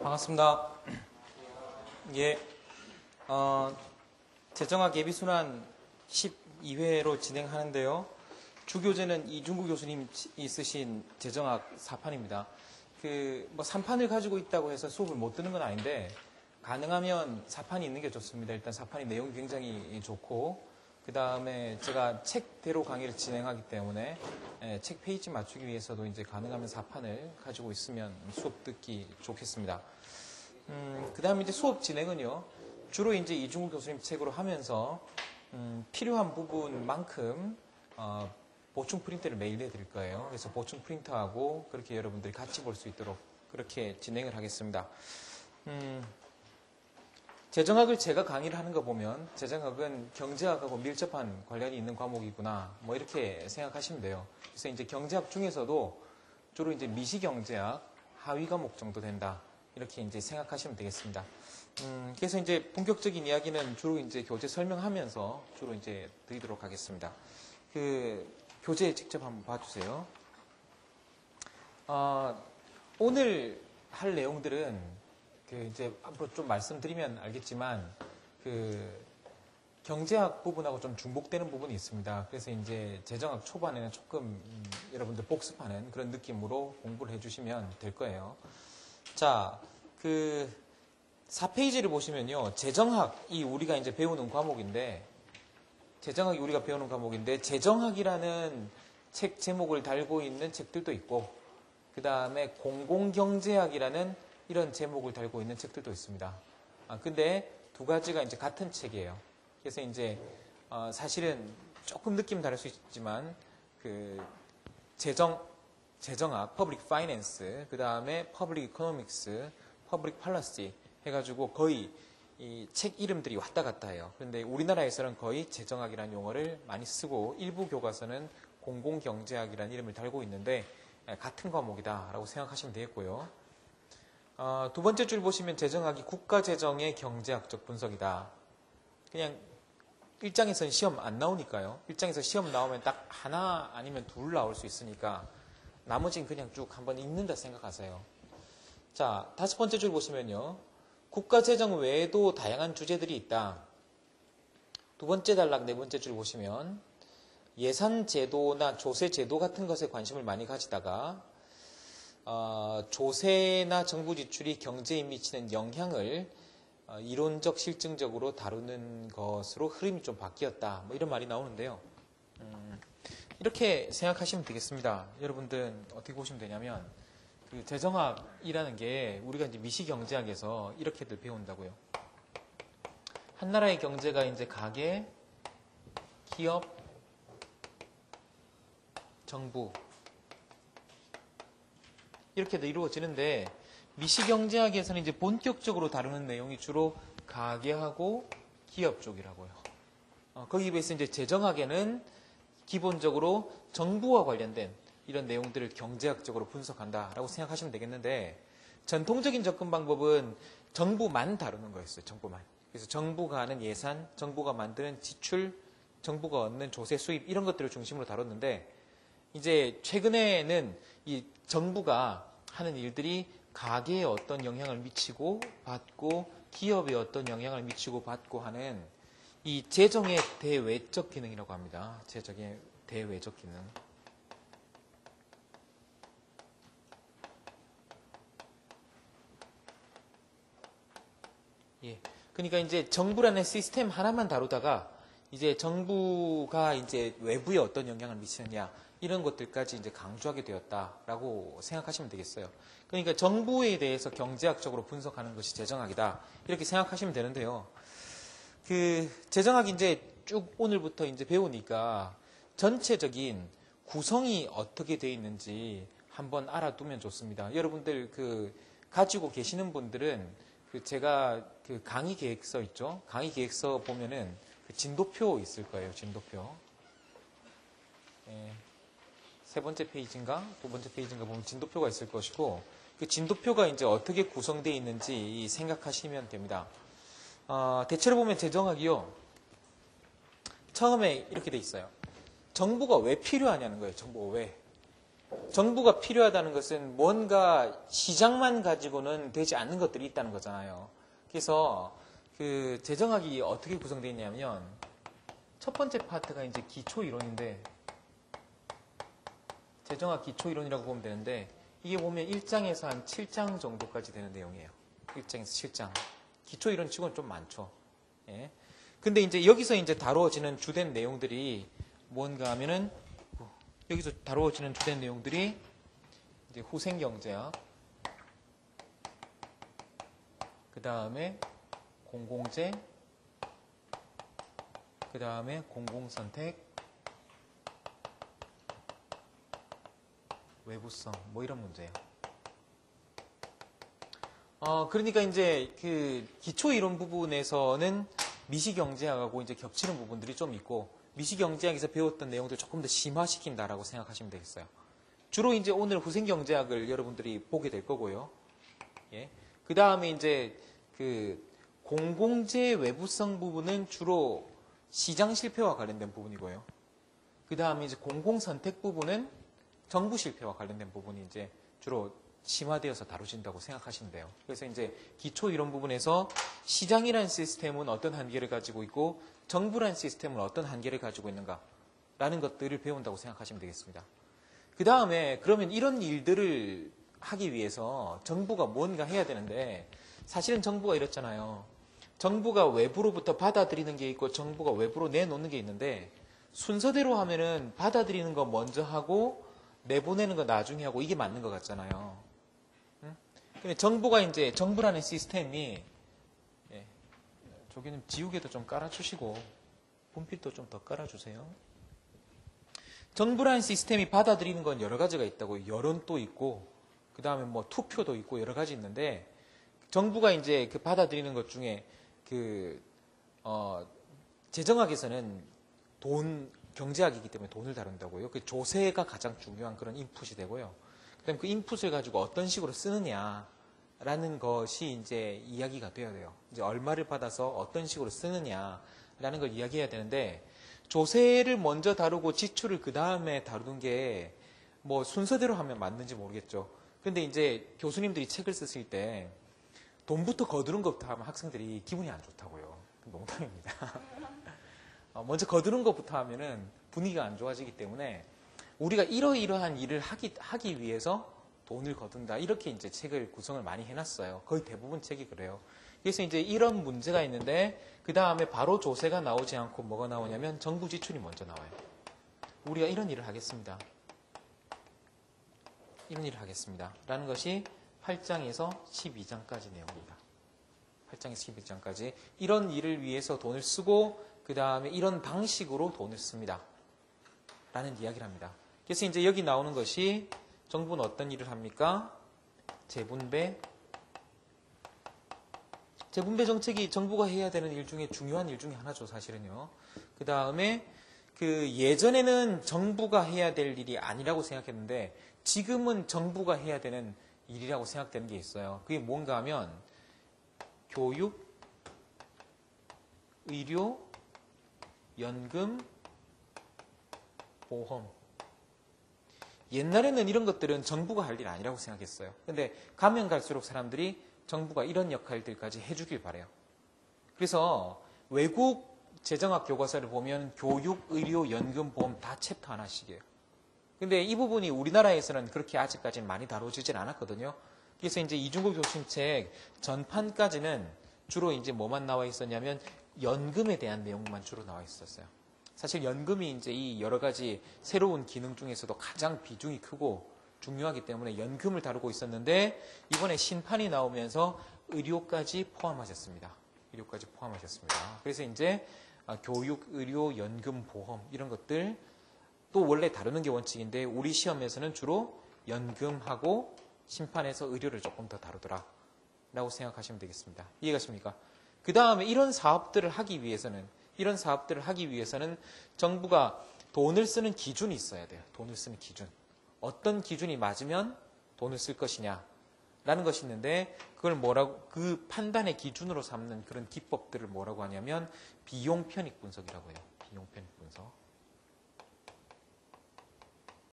반갑습니다. 예, 재정학 예비순환 12회로 진행하는데요. 주교재는 이중구 교수님이 쓰신 재정학 4판입니다. 3판을 가지고 있다고 해서 수업을 못 듣는 건 아닌데, 가능하면 4판이 있는 게 좋습니다. 일단 4판이 내용이 굉장히 좋고, 그 다음에 제가 책대로 강의를 진행하기 때문에 책 페이지 맞추기 위해서도 이제 가능하면 4판을 가지고 있으면 수업 듣기 좋겠습니다. 그 다음에 이제 수업 진행은요, 주로 이제 이중구 교수님 책으로 하면서 필요한 부분만큼 보충 프린트를 매일 해드릴 거예요. 그래서 보충 프린트하고 그렇게 여러분들이 같이 볼 수 있도록 그렇게 진행을 하겠습니다. 재정학을 제가 강의를 하는 거 보면 재정학은 경제학하고 밀접한 관련이 있는 과목이구나, 뭐 이렇게 생각하시면 돼요. 그래서 이제 경제학 중에서도 주로 이제 미시경제학 하위 과목 정도 된다, 이렇게 이제 생각하시면 되겠습니다. 그래서 이제 본격적인 이야기는 주로 이제 교재 설명하면서 주로 이제 드리도록 하겠습니다. 교재 직접 한번 봐주세요. 오늘 할 내용들은 이제 앞으로 좀 말씀드리면 알겠지만 경제학 부분하고 좀 중복되는 부분이 있습니다. 그래서 이제 재정학 초반에는 조금 여러분들 복습하는 그런 느낌으로 공부를 해주시면 될 거예요. 자, 4페이지를 보시면요, 재정학이 우리가 이제 배우는 과목인데, 재정학이라는 책 제목을 달고 있는 책들도 있고, 그 다음에 공공경제학이라는 이런 제목을 달고 있는 책들도 있습니다. 근데 두 가지가 이제 같은 책이에요. 그래서 이제 사실은 조금 느낌 다를 수 있지만 재정학, Public Finance, 그 다음에 Public Economics, Public Policy 해가지고 거의 이 책 이름들이 왔다 갔다 해요. 그런데 우리나라에서는 거의 재정학이라는 용어를 많이 쓰고 일부 교과서는 공공경제학이라는 이름을 달고 있는데 같은 과목이다라고 생각하시면 되겠고요. 두 번째 줄 보시면 재정학이 국가재정의 경제학적 분석이다. 그냥 일장에서는 시험 안 나오니까요. 일장에서 시험 나오면 딱 하나 아니면 둘 나올 수 있으니까 나머지는 그냥 쭉 한번 읽는다 생각하세요. 자, 다섯 번째 줄 보시면요, 국가재정 외에도 다양한 주제들이 있다. 두 번째 단락 네 번째 줄 보시면 예산제도나 조세제도 같은 것에 관심을 많이 가지다가 조세나 정부 지출이 경제에 미치는 영향을 이론적 실증적으로 다루는 것으로 흐름이 좀 바뀌었다, 뭐 이런 말이 나오는데요. 이렇게 생각하시면 되겠습니다. 여러분들은 어떻게 보시면 되냐면 재정학이라는 게 우리가 이제 미시경제학에서 이렇게들 배운다고요. 한 나라의 경제가 이제 가계, 기업, 정부 이렇게도 이루어지는데, 미시경제학에서는 이제 본격적으로 다루는 내용이 주로 가계하고 기업 쪽이라고요. 거기에 비해서 이제 재정학에는 기본적으로 정부와 관련된 이런 내용들을 경제학적으로 분석한다라고 생각하시면 되겠는데, 전통적인 접근 방법은 정부만 다루는 거였어요. 정부만. 그래서 정부가 하는 예산, 정부가 만드는 지출, 정부가 얻는 조세 수입 이런 것들을 중심으로 다뤘는데, 이제 최근에는 이 정부가 하는 일들이 가계에 어떤 영향을 미치고 받고 기업에 어떤 영향을 미치고 받고 하는 이 재정의 대외적 기능이라고 합니다. 재정의 대외적 기능. 예. 그러니까 이제 정부라는 시스템 하나만 다루다가 이제 정부가 이제 외부에 어떤 영향을 미치느냐 이런 것들까지 이제 강조하게 되었다라고 생각하시면 되겠어요. 그러니까 정부에 대해서 경제학적으로 분석하는 것이 재정학이다, 이렇게 생각하시면 되는데요. 재정학이 이제 쭉 오늘부터 이제 배우니까 전체적인 구성이 어떻게 되어 있는지 한번 알아두면 좋습니다. 여러분들 가지고 계시는 분들은 제가 강의 계획서 있죠? 강의 계획서 보면은 진도표 있을 거예요. 진도표. 예. 세 번째 페이지인가 두 번째 페이지인가 보면 진도표가 있을 것이고, 그 진도표가 이제 어떻게 구성되어 있는지 생각하시면 됩니다. 대체로 보면 재정학이요, 처음에 이렇게 돼 있어요. 정부가 왜 필요하냐는 거예요. 정부가 왜. 정부가 필요하다는 것은 뭔가 시장만 가지고는 되지 않는 것들이 있다는 거잖아요. 그래서 그 재정학이 어떻게 구성되어 있냐면 첫 번째 파트가 이제 기초 이론인데 재정학 기초 이론이라고 보면 되는데 이게 보면 1장에서 한 7장 정도까지 되는 내용이에요. 1장에서 7장. 기초 이론 치고는 좀 많죠. 예. 근데 이제 여기서 이제 다루어지는 주된 내용들이 뭔가 하면은 여기서 다루어지는 주된 내용들이 이제 후생경제학, 그 다음에 공공재, 그 다음에 공공선택, 외부성, 뭐 이런 문제예요. 그러니까 이제 그 기초 이론 부분에서는 미시경제학하고 이제 겹치는 부분들이 좀 있고 미시경제학에서 배웠던 내용들 조금 더 심화시킨다라고 생각하시면 되겠어요. 주로 이제 오늘 후생경제학을 여러분들이 보게 될 거고요. 예. 그 다음에 이제 그 공공재 외부성 부분은 주로 시장 실패와 관련된 부분이고요. 그 다음에 이제 공공선택 부분은 정부 실패와 관련된 부분이 이제 주로 심화되어서 다루진다고 생각하시면 돼요. 그래서 이제 기초 이론 부분에서 시장이라는 시스템은 어떤 한계를 가지고 있고 정부라는 시스템은 어떤 한계를 가지고 있는가라는 것들을 배운다고 생각하시면 되겠습니다. 그 다음에 그러면 이런 일들을 하기 위해서 정부가 뭔가 해야 되는데 사실은 정부가 이렇잖아요. 정부가 외부로부터 받아들이는 게 있고 정부가 외부로 내놓는 게 있는데 순서대로 하면은 받아들이는 거 먼저 하고 내보내는 거 나중에 하고 이게 맞는 것 같잖아요. 근데 정부가 이제 정부라는 시스템이 저기는 지우개도 좀 깔아주시고 분필도 좀 더 깔아주세요. 정부라는 시스템이 받아들이는 건 여러 가지가 있다고 여론도 있고 그 다음에 뭐 투표도 있고 여러 가지 있는데 정부가 이제 그 받아들이는 것 중에 재정학에서는 경제학이기 때문에 돈을 다룬다고요. 그 조세가 가장 중요한 그런 인풋이 되고요. 그다음에 그 인풋을 가지고 어떤 식으로 쓰느냐라는 것이 이제 이야기가 돼야 돼요. 이제 얼마를 받아서 어떤 식으로 쓰느냐라는 걸 이야기해야 되는데 조세를 먼저 다루고 지출을 그 다음에 다루는 게 뭐 순서대로 하면 맞는지 모르겠죠. 근데 이제 교수님들이 책을 쓰실 때 돈부터 거두는 것부터 하면 학생들이 기분이 안 좋다고요. 농담입니다. 먼저 거두는 것부터 하면은 분위기가 안 좋아지기 때문에 우리가 이러이러한 일을 하기 위해서 돈을 거둔다. 이렇게 이제 책을 구성을 많이 해놨어요. 거의 대부분 책이 그래요. 그래서 이제 이런 문제가 있는데 그 다음에 바로 조세가 나오지 않고 뭐가 나오냐면 정부 지출이 먼저 나와요. 우리가 이런 일을 하겠습니다. 이런 일을 하겠습니다. 라는 것이 8장에서 12장까지 내용입니다. 8장에서 12장까지 이런 일을 위해서 돈을 쓰고 그 다음에 이런 방식으로 돈을 씁니다. 라는 이야기를 합니다. 그래서 이제 여기 나오는 것이 정부는 어떤 일을 합니까? 재분배 정책이 정부가 해야 되는 일 중에 중요한 일 중에 하나죠, 사실은요. 그 다음에 예전에는 정부가 해야 될 일이 아니라고 생각했는데 지금은 정부가 해야 되는 일이라고 생각되는 게 있어요. 그게 뭔가 하면 교육, 의료, 연금, 보험. 옛날에는 이런 것들은 정부가 할 일 아니라고 생각했어요. 근데 가면 갈수록 사람들이 정부가 이런 역할들까지 해주길 바래요. 그래서 외국 재정학 교과서를 보면 교육, 의료, 연금, 보험 다 챕터 하나씩이에요. 근데 이 부분이 우리나라에서는 그렇게 아직까지는 많이 다뤄지진 않았거든요. 그래서 이제 이중국 교수님 책 전판까지는 주로 이제 뭐만 나와 있었냐면 연금에 대한 내용만 주로 나와 있었어요. 사실 연금이 이제 이 여러 가지 새로운 기능 중에서도 가장 비중이 크고 중요하기 때문에 연금을 다루고 있었는데 이번에 신판이 나오면서 의료까지 포함하셨습니다. 의료까지 포함하셨습니다. 그래서 이제 교육, 의료, 연금, 보험 이런 것들 또 원래 다루는 게 원칙인데 우리 시험에서는 주로 연금하고 심판에서 의료를 조금 더 다루더라 라고 생각하시면 되겠습니다. 이해가십니까? 그 다음에 이런 사업들을 하기 위해서는 정부가 돈을 쓰는 기준이 있어야 돼요. 돈을 쓰는 기준. 어떤 기준이 맞으면 돈을 쓸 것이냐 라는 것이 있는데 그 판단의 기준으로 삼는 그런 기법들을 뭐라고 하냐면 비용 편익 분석이라고 해요. 비용 편익 분석.